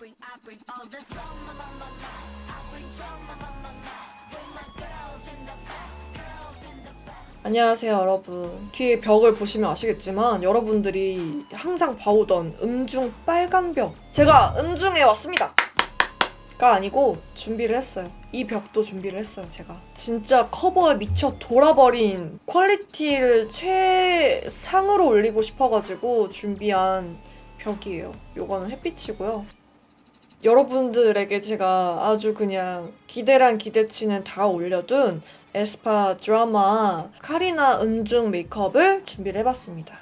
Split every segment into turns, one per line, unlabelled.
bring all the drama, my, my, my. I bring drama, my, my, my. With my girls in the back, girls in the back.
안녕하세요 여러분. 뒤에 벽을 보시면 아시겠지만 여러분들이 항상 봐오던 음중 빨간 벽, 제가 음중에 왔습니다 가 아니고 준비를 했어요. 이 벽도 준비를 했어요. 제가 진짜 커버에 미쳐 돌아버린 퀄리티를 최상으로 올리고 싶어가지고 준비한 벽이에요. 요거는 햇빛이고요. 여러분들에게 제가 아주 그냥 기대란 기대치는 다 올려둔 에스파 드라마 카리나 음중 메이크업을 준비를 해봤습니다.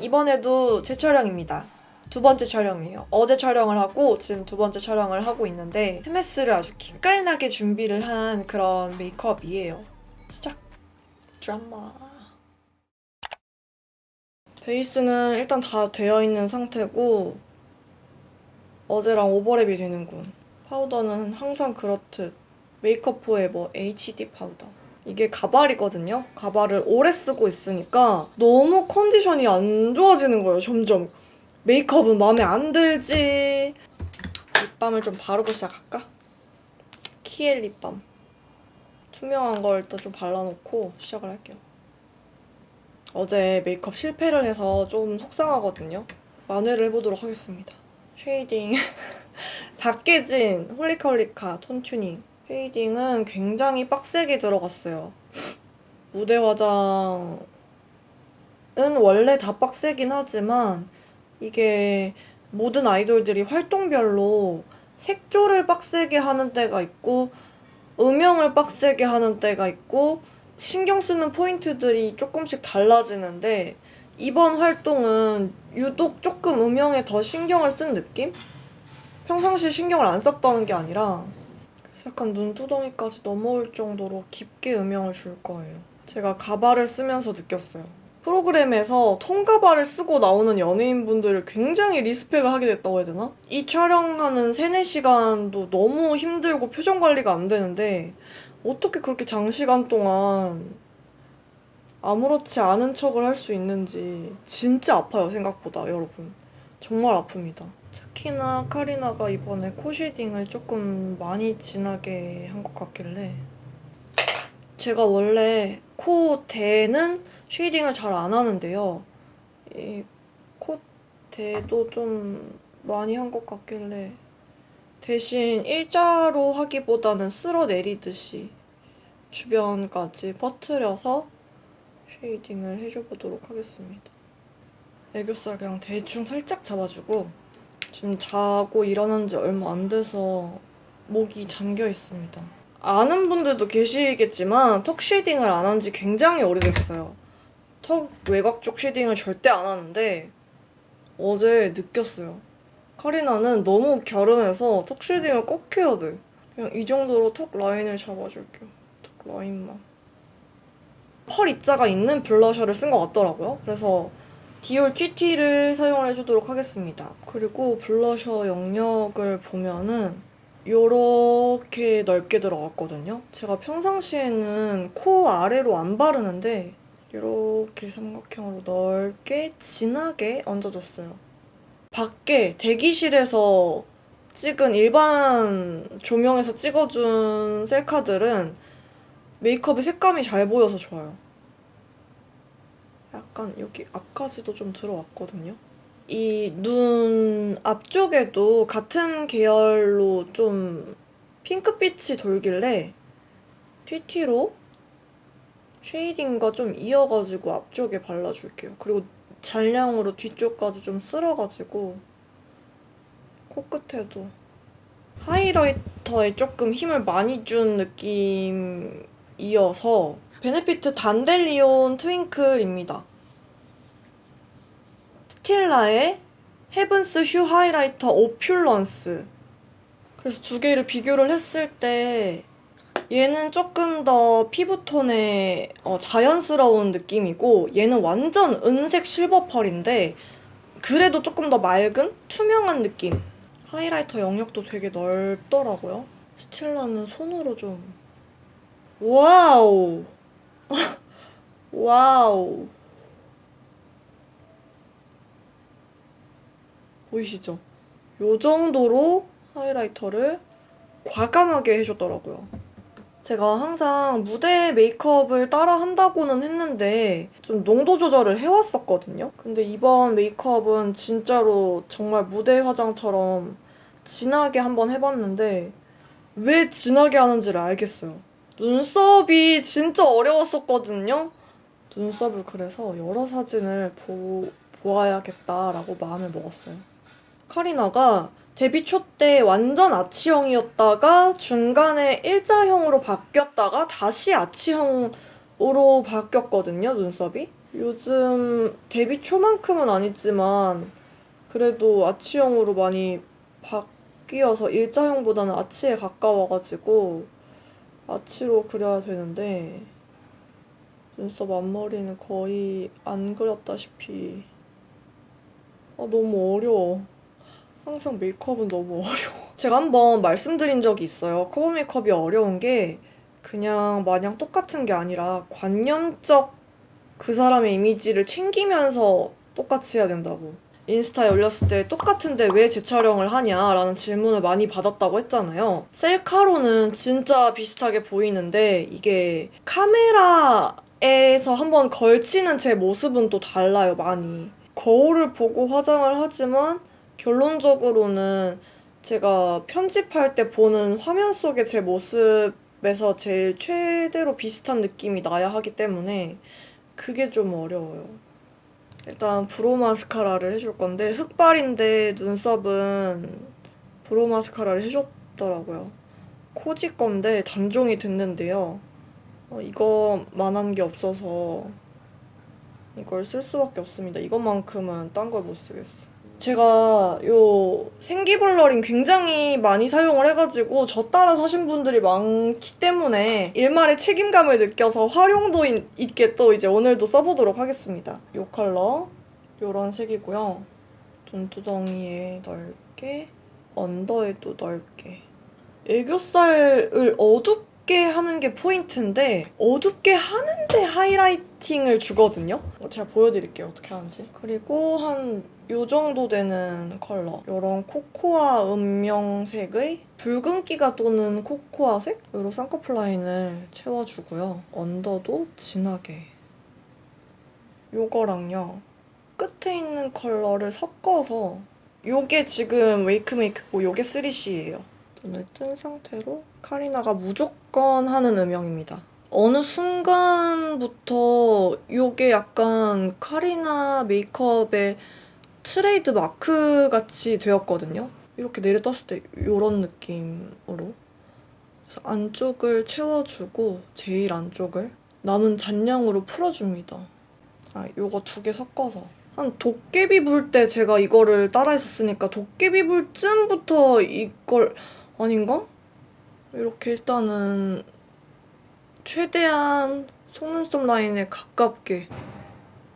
이번에도 재촬영입니다. 두 번째 촬영이에요. 어제 촬영을 하고 지금 두 번째 촬영을 하고 있는데 스매스를 아주 기깔나게 준비를 한 그런 메이크업이에요. 시작! 드라마. 베이스는 일단 다 되어 있는 상태고 어제랑 오버랩이 되는군. 파우더는 항상 그렇듯 메이크업 포에버 HD 파우더. 이게 가발이거든요? 가발을 오래 쓰고 있으니까 너무 컨디션이 안 좋아지는 거예요, 점점. 메이크업은 마음에 안 들지. 립밤을 좀 바르고 시작할까? 키엘 립밤. 투명한 걸 일단 좀 발라놓고 시작을 할게요. 어제 메이크업 실패를 해서 좀 속상하거든요. 만회를 해보도록 하겠습니다. 쉐이딩. 다 깨진 홀리카홀리카 톤 튜닝. 쉐이딩은 굉장히 빡세게 들어갔어요. 무대 화장은 원래 다 빡세긴 하지만 이게 모든 아이돌들이 활동별로 색조를 빡세게 하는 때가 있고 음영을 빡세게 하는 때가 있고 신경 쓰는 포인트들이 조금씩 달라지는데 이번 활동은 유독 조금 음영에 더 신경을 쓴 느낌? 평상시에 신경을 안 썼다는 게 아니라 그래서 약간 눈두덩이까지 넘어올 정도로 깊게 음영을 줄 거예요. 제가 가발을 쓰면서 느꼈어요. 프로그램에서 통가발을 쓰고 나오는 연예인분들을 굉장히 리스펙을 하게 됐다고 해야 되나? 이 촬영하는 3, 4시간도 너무 힘들고 표정 관리가 안 되는데 어떻게 그렇게 장시간 동안 아무렇지 않은 척을 할 수 있는지 진짜 아파요, 생각보다 여러분. 정말 아픕니다. 특히나 카리나가 이번에 코 쉐딩을 조금 많이 진하게 한 것 같길래 제가 원래 코대는 쉐이딩을 잘 안 하는데요. 이 코대도 좀 많이 한 것 같길래 대신 일자로 하기보다는 쓸어내리듯이 주변까지 퍼트려서 쉐이딩을 해줘보도록 하겠습니다. 애교살 그냥 대충 살짝 잡아주고 지금 자고 일어난 지 얼마 안 돼서 목이 잠겨 있습니다. 아는 분들도 계시겠지만 턱 쉐이딩을 안 한 지 굉장히 오래됐어요. 턱 외곽 쪽 쉐이딩을 절대 안 하는데 어제 느꼈어요. 카리나는 너무 갸름해서 턱 쉐이딩을 꼭 해야 돼. 그냥 이 정도로 턱 라인을 잡아줄게요. 턱 라인만. 펄 입자가 있는 블러셔를 쓴 것 같더라고요. 그래서 디올 TT를 사용을 해주도록 하겠습니다. 그리고 블러셔 영역을 보면은 요렇게 넓게 들어갔거든요. 제가 평상시에는 코 아래로 안 바르는데 이렇게 삼각형으로 넓게 진하게 얹어줬어요. 밖에 대기실에서 찍은 일반 조명에서 찍어준 셀카들은 메이크업의 색감이 잘 보여서 좋아요. 약간 여기 앞까지도 좀 들어왔거든요. 이 눈 앞쪽에도 같은 계열로 좀 핑크빛이 돌길래 TT로 쉐이딩과 좀 이어가지고 앞쪽에 발라줄게요. 그리고 잔량으로 뒤쪽까지 좀 쓸어가지고 코끝에도 하이라이터에 조금 힘을 많이 준 느낌이어서 베네피트 단델리온 트윙클입니다. 스틸라의 헤븐스 휴 하이라이터 오퓰런스. 그래서 두 개를 비교를 했을 때 얘는 조금 더 피부톤의 자연스러운 느낌이고 얘는 완전 은색 실버 펄인데 그래도 조금 더 맑은 투명한 느낌. 하이라이터 영역도 되게 넓더라고요. 스틸라는 손으로 좀 와우. 와우. 보이시죠? 요 정도로 하이라이터를 과감하게 해줬더라고요. 제가 항상 무대 메이크업을 따라 한다고는 했는데 좀 농도 조절을 해왔었거든요. 근데 이번 메이크업은 진짜로 정말 무대 화장처럼 진하게 한번 해봤는데 왜 진하게 하는지를 알겠어요. 눈썹이 진짜 어려웠었거든요. 눈썹을 그래서 여러 사진을 보아야겠다라고 마음을 먹었어요. 카리나가 데뷔 초 때 완전 아치형이었다가 중간에 일자형으로 바뀌었다가 다시 아치형으로 바뀌었거든요, 눈썹이. 요즘 데뷔 초만큼은 아니지만 그래도 아치형으로 많이 바뀌어서 일자형보다는 아치에 가까워가지고 아치로 그려야 되는데 눈썹 앞머리는 거의 안 그렸다시피 너무 어려워. 항상 메이크업은 너무 어려워. 제가 한번 말씀드린 적이 있어요. 커버 메이크업이 어려운 게 그냥 마냥 똑같은 게 아니라 관념적 그 사람의 이미지를 챙기면서 똑같이 해야 된다고. 인스타에 올렸을 때 똑같은데 왜 재촬영을 하냐라는 질문을 많이 받았다고 했잖아요. 셀카로는 진짜 비슷하게 보이는데 이게 카메라에서 한번 걸치는 제 모습은 또 달라요, 많이. 거울을 보고 화장을 하지만 결론적으로는 제가 편집할 때 보는 화면 속의 제 모습에서 제일 최대로 비슷한 느낌이 나야 하기 때문에 그게 좀 어려워요. 일단 브로우 마스카라를 해줄 건데 흑발인데 눈썹은 브로우 마스카라를 해줬더라고요. 코지 건데 단종이 됐는데요. 이거만한 게 없어서 이걸 쓸 수밖에 없습니다. 이것만큼은 딴 걸 못 쓰겠어. 제가 요 생기 블러링 굉장히 많이 사용을 해가지고 저 따라 사신 분들이 많기 때문에 일말의 책임감을 느껴서 활용도 있게 또 이제 오늘도 써보도록 하겠습니다. 요 컬러 요런 색이고요. 눈두덩이에 넓게, 언더에도 넓게. 애교살을 어둡게 하는 게 포인트인데 어둡게 하는데 하이라이팅을 주거든요. 제가 보여드릴게요, 어떻게 하는지. 그리고 한 요 정도 되는 컬러. 요런 코코아 음영색의 붉은기가 도는 코코아색? 요로 쌍꺼풀 라인을 채워주고요. 언더도 진하게. 요거랑요. 끝에 있는 컬러를 섞어서 요게 지금 웨이크메이크고 요게 3C예요. 눈을 뜬 상태로 카리나가 무조건 하는 음영입니다. 어느 순간부터 요게 약간 카리나 메이크업의 트레이드 마크 같이 되었거든요. 이렇게 내려 떴을 때 요런 느낌으로. 그래서 안쪽을 채워주고 제일 안쪽을 남은 잔량으로 풀어줍니다. 요거 두 개 섞어서. 한 도깨비 불 때 제가 이거를 따라했었으니까 도깨비 불 쯤부터 이걸 아닌가? 이렇게 일단은 최대한 속눈썹 라인에 가깝게.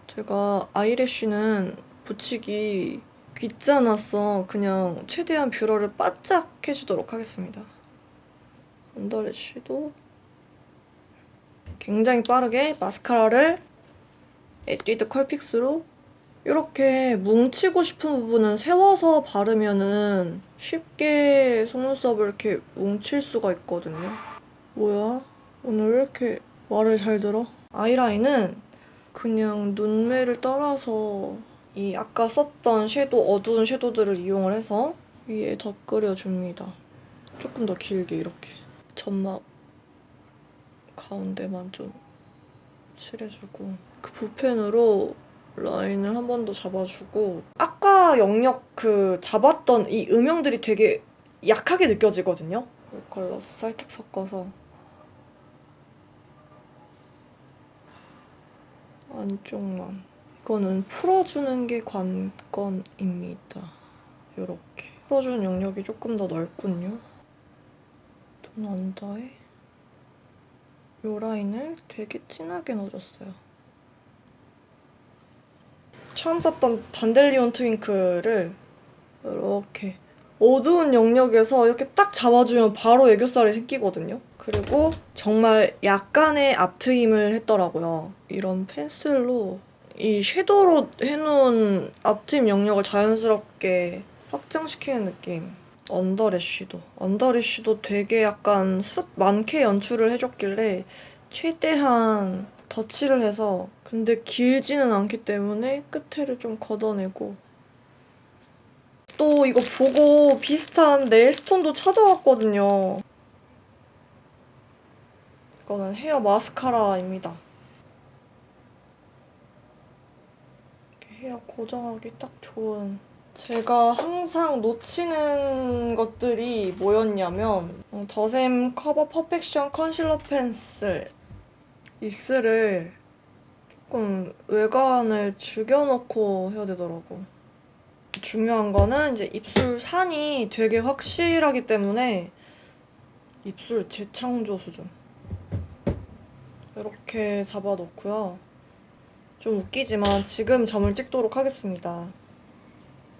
제가 아이래쉬는 붙이기 귀찮아서 그냥 최대한 뷰러를 바짝 해주도록 하겠습니다. 언더래쉬도 굉장히 빠르게 마스카라를 에뛰드 컬픽스로 이렇게 뭉치고 싶은 부분은 세워서 바르면은 쉽게 속눈썹을 이렇게 뭉칠 수가 있거든요. 뭐야? 오늘 왜 이렇게 말을 잘 들어? 아이라인은 그냥 눈매를 따라서 이 아까 썼던 섀도우, 어두운 섀도우들을 이용을 해서 위에 덧그려줍니다. 조금 더 길게 이렇게. 점막 가운데만 좀 칠해주고 그 붓펜으로 라인을 한 번 더 잡아주고 아까 영역 잡았던 이 음영들이 되게 약하게 느껴지거든요. 이 컬러 살짝 섞어서 안쪽만. 이거는 풀어주는 게 관건입니다. 이렇게 풀어주는 영역이 조금 더 넓군요. 눈 언더에 이 라인을 되게 진하게 넣어줬어요. 처음 썼던 단델리온 트윙클을 이렇게 어두운 영역에서 이렇게 딱 잡아주면 바로 애교살이 생기거든요. 그리고 정말 약간의 앞트임을 했더라고요. 이런 펜슬로 이 섀도우로 해놓은 앞트임 영역을 자연스럽게 확장시키는 느낌. 언더래쉬도. 언더래쉬도 되게 약간 숱 많게 연출을 해줬길래 최대한 덧칠을 해서, 근데 길지는 않기 때문에 끝에를 좀 걷어내고. 또 이거 보고 비슷한 네일스톤도 찾아왔거든요. 이거는 헤어 마스카라입니다. 이렇게 헤어 고정하기 딱 좋은. 제가 항상 놓치는 것들이 뭐였냐면 더샘 커버 퍼펙션 컨실러 펜슬 이슬을 조금 외관을 죽여놓고 해야 되더라고. 중요한 거는 이제 입술 산이 되게 확실하기 때문에 입술 재창조 수준. 이렇게 잡아놓고요. 좀 웃기지만 지금 점을 찍도록 하겠습니다.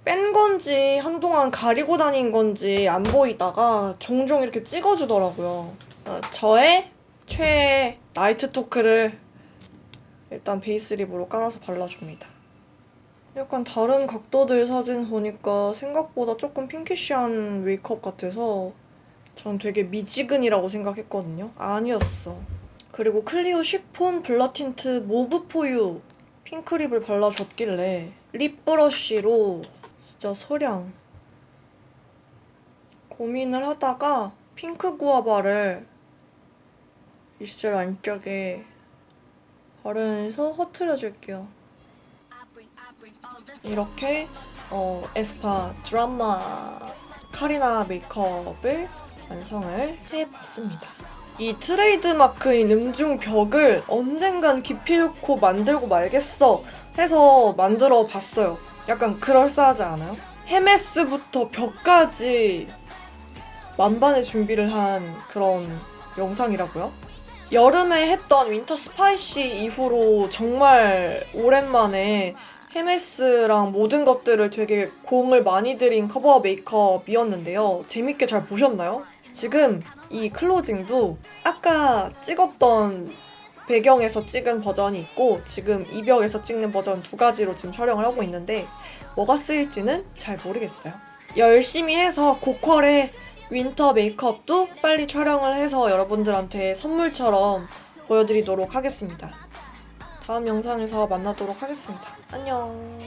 뺀 건지 한동안 가리고 다닌 건지 안 보이다가 종종 이렇게 찍어주더라고요. 저의 최애 나이트 토크를 일단 베이스 립으로 깔아서 발라줍니다. 약간 다른 각도들 사진 보니까 생각보다 조금 핑키쉬한 메이크업 같아서 전 되게 미지근이라고 생각했거든요. 아니었어. 그리고 클리오 쉬폰 블러 틴트 모브 포유 핑크립을 발라줬길래 립 브러쉬로 진짜 소량 고민을 하다가 핑크 구아바를 입술 안쪽에 바르면서 흐트려줄게요. 이렇게 에스파 드라마 카리나 메이크업을 완성을 해봤습니다. 이 트레이드마크인 음중벽을 언젠간 기필코 만들고 말겠어 해서 만들어 봤어요. 약간 그럴싸하지 않아요? 헤메스부터 벽까지 만반의 준비를 한 그런 영상이라고요? 여름에 했던 윈터 스파이시 이후로 정말 오랜만에 헤메스랑 모든 것들을 되게 공을 많이 들인 커버 메이크업이었는데요. 재밌게 잘 보셨나요? 지금 이 클로징도 아까 찍었던 배경에서 찍은 버전이 있고 지금 이벽에서 찍는 버전 두 가지로 지금 촬영을 하고 있는데 뭐가 쓰일지는 잘 모르겠어요. 열심히 해서 고퀄의 윈터 메이크업도 빨리 촬영을 해서 여러분들한테 선물처럼 보여드리도록 하겠습니다. 다음 영상에서 만나도록 하겠습니다. 안녕.